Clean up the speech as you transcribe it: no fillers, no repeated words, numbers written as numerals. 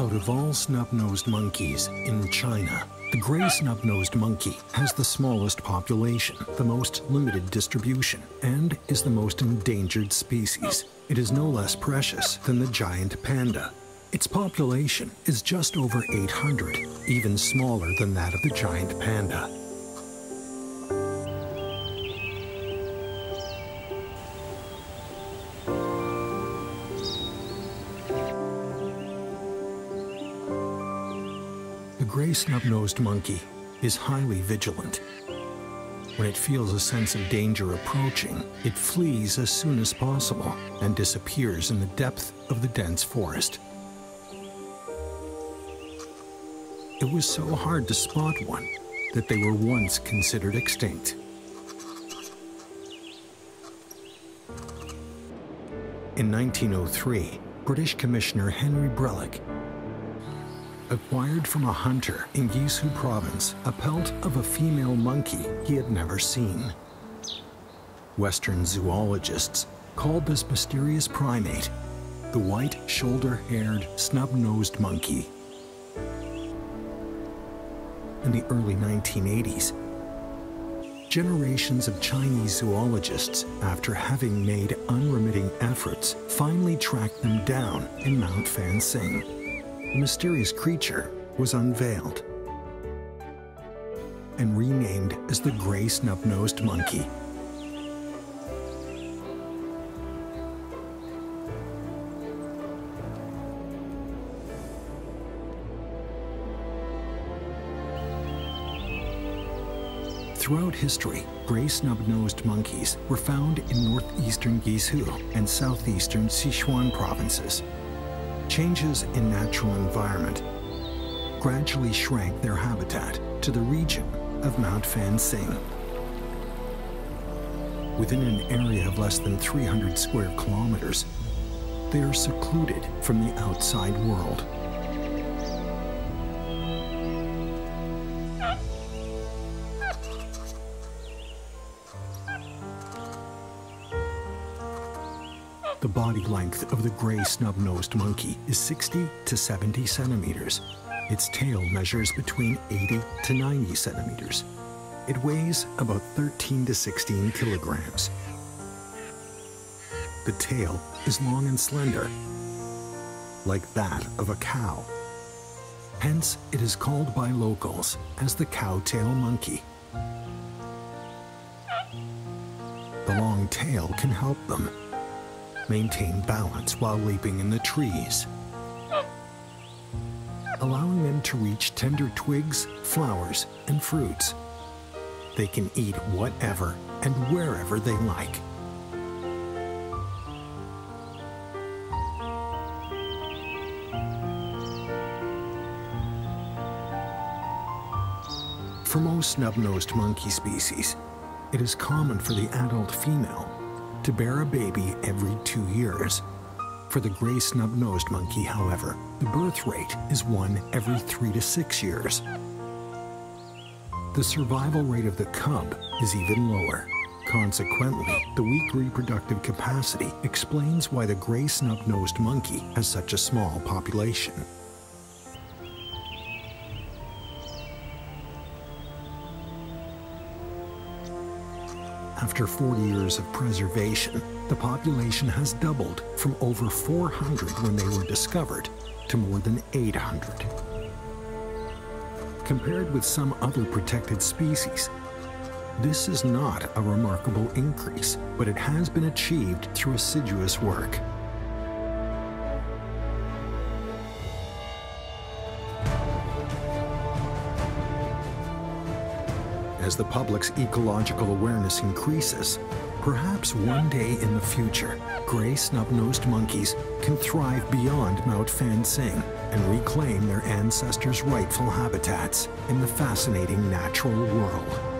Out of all snub-nosed monkeys in China, the gray snub-nosed monkey has the smallest population, the most limited distribution, and is the most endangered species. It is no less precious than the giant panda. Its population is just over 800, even smaller than that of the giant panda. The gray snub-nosed monkey is highly vigilant. When it feels a sense of danger approaching, it flees as soon as possible and disappears in the depth of the dense forest. It was so hard to spot one that they were once considered extinct. In 1903, British Commissioner Henry Brellick acquired from a hunter in Guizhou province a pelt of a female monkey he had never seen. Western zoologists called this mysterious primate the white shoulder-haired snub-nosed monkey. In the early 1980s, generations of Chinese zoologists, after having made unremitting efforts, finally tracked them down in Mount Fanjing. The mysterious creature was unveiled and renamed as the gray snub-nosed monkey. Throughout history, gray snub-nosed monkeys were found in northeastern Guizhou and southeastern Sichuan provinces. Changes in natural environment gradually shrank their habitat to the region of Mount Fanjing. Within an area of less than 300 square kilometers, they are secluded from the outside world. The body length of the gray snub-nosed monkey is 60 to 70 centimeters. Its tail measures between 80 to 90 centimeters. It weighs about 13 to 16 kilograms. The tail is long and slender, like that of a cow. Hence, it is called by locals as the cow-tail monkey. The long tail can help them maintain balance while leaping in the trees, allowing them to reach tender twigs, flowers, and fruits. They can eat whatever and wherever they like. For most snub-nosed monkey species, it is common for the adult female to bear a baby every 2 years. For the gray snub-nosed monkey, however, the birth rate is 1 every 3 to 6 years. The survival rate of the cub is even lower. Consequently, the weak reproductive capacity explains why the gray snub-nosed monkey has such a small population. After 40 years of preservation, the population has doubled from over 400 when they were discovered to more than 800. Compared with some other protected species, this is not a remarkable increase, but it has been achieved through assiduous work. As the public's ecological awareness increases, perhaps one day in the future, gray snub-nosed monkeys can thrive beyond Mount Fanjing and reclaim their ancestors' rightful habitats in the fascinating natural world.